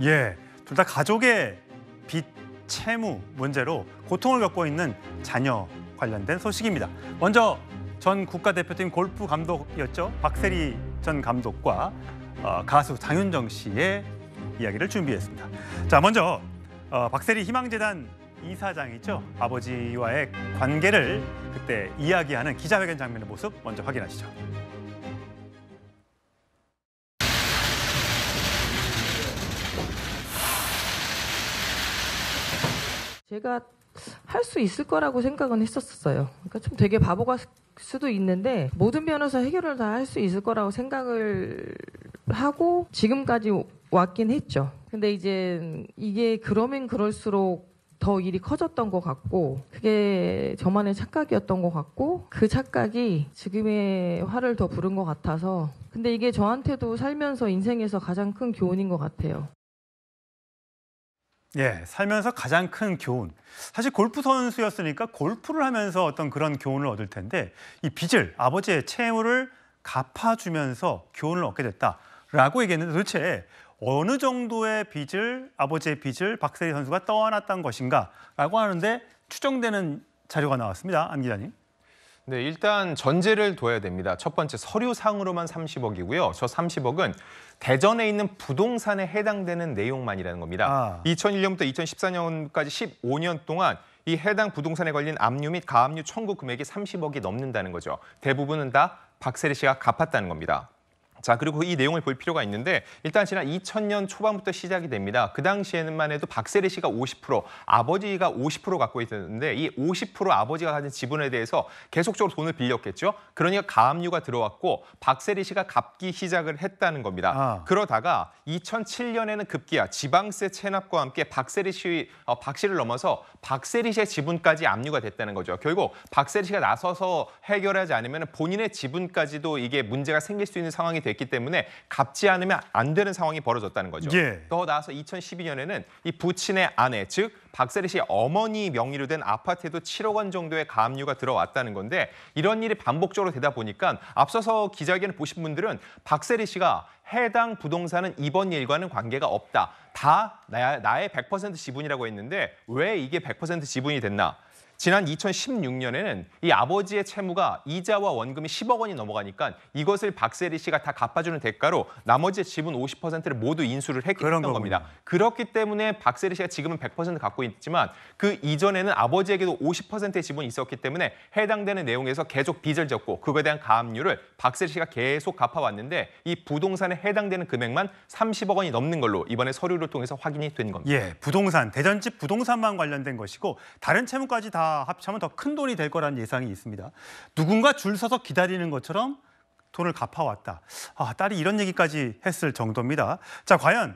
예, 둘 다 가족의 빚, 채무 문제로 고통을 겪고 있는 자녀 관련된 소식입니다. 먼저 전 국가대표팀 골프 감독이었죠. 박세리 전 감독과 가수 장윤정 씨의 이야기를 준비했습니다. 자, 먼저 박세리 희망재단 이사장이죠. 아버지와의 관계를 그때 이야기하는 기자회견 장면의 모습 먼저 확인하시죠. 제가 할 수 있을 거라고 생각은 했었어요. 그러니까 좀 되게 바보가 수도 있는데 모든 면에서 해결을 다 할 수 있을 거라고 생각을 하고 지금까지 왔긴 했죠. 근데 이제 이게 그러면 그럴수록 더 일이 커졌던 것 같고 그게 저만의 착각이었던 것 같고 그 착각이 지금의 화를 더 부른 것 같아서 근데 이게 저한테도 살면서 인생에서 가장 큰 교훈인 것 같아요. 예, 살면서 가장 큰 교훈. 사실 골프 선수였으니까 골프를 하면서 어떤 그런 교훈을 얻을 텐데 이 빚을 아버지의 채무를 갚아주면서 교훈을 얻게 됐다라고 얘기했는데 도대체 어느 정도의 빚을 아버지의 빚을 박세리 선수가 떠안았던 것인가라고 하는데 추정되는 자료가 나왔습니다. 안 기자님. 네, 일단 전제를 둬야 됩니다. 첫 번째 서류상으로만 30억이고요. 저 30억은 대전에 있는 부동산에 해당되는 내용만이라는 겁니다. 2001년부터 2014년까지 15년 동안 이 해당 부동산에 걸린 압류 및 가압류 청구 금액이 30억이 넘는다는 거죠. 대부분은 다 박세리 씨가 갚았다는 겁니다. 자, 그리고 이 내용을 볼 필요가 있는데 일단 지난 2000년 초반부터 시작이 됩니다. 그 당시에는만 해도 박세리 씨가 50%, 아버지가 50% 갖고 있었는데 이 50% 아버지가 가진 지분에 대해서 계속적으로 돈을 빌렸겠죠. 그러니까 가압류가 들어왔고 박세리 씨가 갚기 시작을 했다는 겁니다. 그러다가 2007년에는 급기야 지방세 체납과 함께 박세리 씨를 넘어서 박세리 씨의 지분까지 압류가 됐다는 거죠. 결국 박세리 씨가 나서서 해결하지 않으면 본인의 지분까지도 이게 문제가 생길 수 있는 상황이 됐기 때문에 갚지 않으면 안 되는 상황이 벌어졌다는 거죠. 예. 더 나아서 2012년에는 이 부친의 아내, 즉 박세리 씨 어머니 명의로 된 아파트에도 7억 원 정도의 가압류가 들어왔다는 건데 이런 일이 반복적으로 되다 보니까 앞서서 기자회견을 보신 분들은 박세리 씨가 해당 부동산은 이번 일과는 관계가 없다. 다 나의 100% 지분이라고 했는데 왜 이게 100% 지분이 됐나? 지난 2016년에는 이 아버지의 채무가 이자와 원금이 10억 원이 넘어가니까 이것을 박세리 씨가 다 갚아주는 대가로 나머지 지분 50%를 모두 인수를 했던 겁니다. 그렇기 때문에 박세리 씨가 지금은 100% 갖고 있지만 그 이전에는 아버지에게도 50%의 지분이 있었기 때문에 해당되는 내용에서 계속 빚을 졌고 그거에 대한 가압류를 박세리 씨가 계속 갚아왔는데 이 부동산에 해당되는 금액만 30억 원이 넘는 걸로 이번에 서류를 통해서 확인이 된 겁니다. 예, 부동산, 대전집 부동산만 관련된 것이고 다른 채무까지 다 합치면 더 큰 돈이 될 거라는 예상이 있습니다. 누군가 줄 서서 기다리는 것처럼 돈을 갚아왔다. 딸이 이런 얘기까지 했을 정도입니다. 자, 과연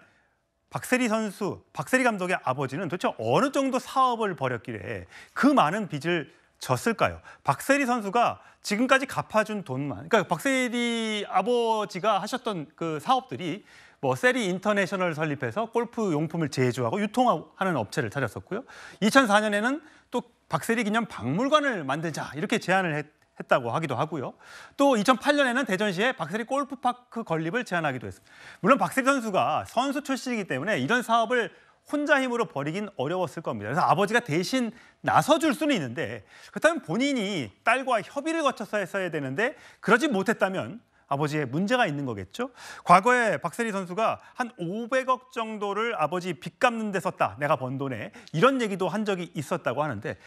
박세리 선수, 박세리 감독의 아버지는 도대체 어느 정도 사업을 벌였길래 그 많은 빚을 졌을까요? 박세리 선수가 지금까지 갚아준 돈만, 그러니까 박세리 아버지가 하셨던 그 사업들이 뭐 세리 인터내셔널 설립해서 골프 용품을 제조하고 유통하는 업체를 차렸었고요. 2004년에는 또 박세리 기념 박물관을 만들자 이렇게 제안을 했다고 하기도 하고요. 또 2008년에는 대전시에 박세리 골프파크 건립을 제안하기도 했습니다. 물론 박세리 선수가 선수 출신이기 때문에 이런 사업을 혼자 힘으로 벌이긴 어려웠을 겁니다. 그래서 아버지가 대신 나서줄 수는 있는데 그렇다면 본인이 딸과 협의를 거쳐서 했어야 되는데 그러지 못했다면 아버지의 문제가 있는 거겠죠. 과거에 박세리 선수가 한 500억 정도를 아버지 빚 갚는 데 썼다. 내가 번 돈에. 이런 얘기도 한 적이 있었다고 하는데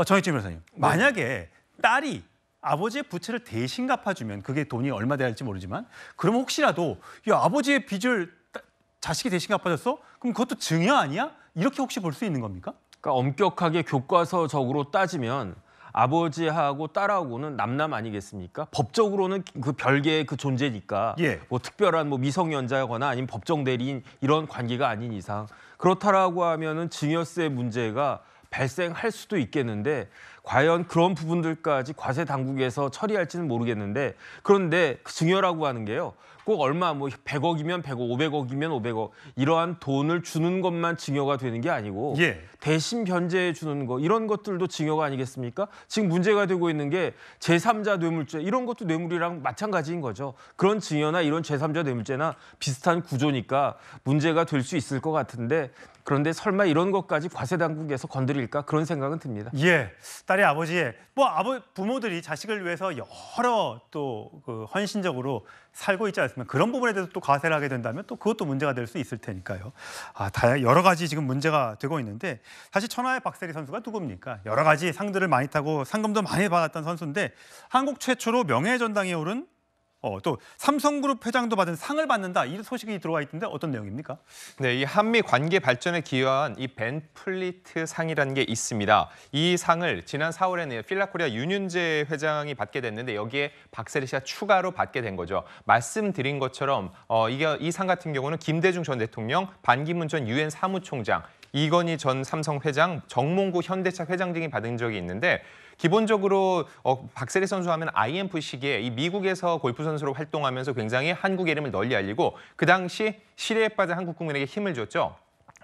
정혜진 변호사님, 만약에 딸이 아버지의 부채를 대신 갚아주면 그게 돈이 얼마 돼야 할지 모르지만 그러면 혹시라도 이 아버지의 빚을 자식이 대신 갚아줬어? 그럼 그것도 증여 아니야? 이렇게 혹시 볼 수 있는 겁니까? 그러니까 엄격하게 교과서적으로 따지면 아버지하고 딸하고는 남남 아니겠습니까? 법적으로는 그 별개의 그 존재니까 뭐 특별한 뭐 미성년자거나 아니면 법정 대리인 이런 관계가 아닌 이상 그렇다라고 하면은 증여세 문제가 발생할 수도 있겠는데 과연 그런 부분들까지 과세 당국에서 처리할지는 모르겠는데 그런데 그 증여라고 하는 게요. 꼭 얼마 뭐 100억이면 100억, 500억이면 500억 이러한 돈을 주는 것만 증여가 되는 게 아니고 대신 변제해 주는 거 이런 것들도 증여가 아니겠습니까? 지금 문제가 되고 있는 게 제3자 뇌물죄 이런 것도 뇌물이랑 마찬가지인 거죠. 그런 증여나 이런 제3자 뇌물죄나 비슷한 구조니까 문제가 될 수 있을 것 같은데 그런데 설마 이런 것까지 과세 당국에서 건드릴까 그런 생각은 듭니다. 예, 딸의 아버지의 부모들이 자식을 위해서 여러 또 그 헌신적으로 살고 있지 않습니까? 그런 부분에 대해서 또 과세를 하게 된다면 또 그것도 문제가 될 수 있을 테니까요. 여러 가지 지금 문제가 되고 있는데 사실 천하의 박세리 선수가 누굽니까? 여러 가지 상들을 많이 타고 상금도 많이 받았던 선수인데 한국 최초로 명예전당에 오른 또 삼성그룹 회장도 받은 상을 받는다 이 소식이 들어와 있던데 어떤 내용입니까? 네, 이 한미 관계 발전에 기여한 이 벤 플리트 상이라는 게 있습니다. 이 상을 지난 4월에는 필라코리아 윤윤재 회장이 받게 됐는데 여기에 박세리 씨가 추가로 받게 된 거죠. 말씀드린 것처럼 이 상 같은 경우는 김대중 전 대통령, 반기문 전 유엔 사무총장, 이건희 전 삼성 회장, 정몽구 현대차 회장 등이 받은 적이 있는데 기본적으로 박세리 선수 하면 IMF 시기에 이 미국에서 골프 선수로 활동하면서 굉장히 한국의 이름을 널리 알리고 그 당시 시대에 빠진 한국 국민에게 힘을 줬죠.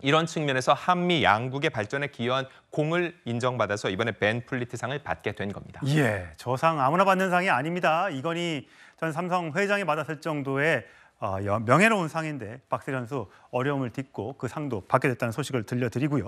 이런 측면에서 한미 양국의 발전에 기여한 공을 인정받아서 이번에 벤 플리트 상을 받게 된 겁니다. 예, 저 상 아무나 받는 상이 아닙니다. 이건희 전 삼성 회장이 받았을 정도의 명예로운 상인데 박세리 선수 어려움을 딛고 그 상도 받게 됐다는 소식을 들려드리고요.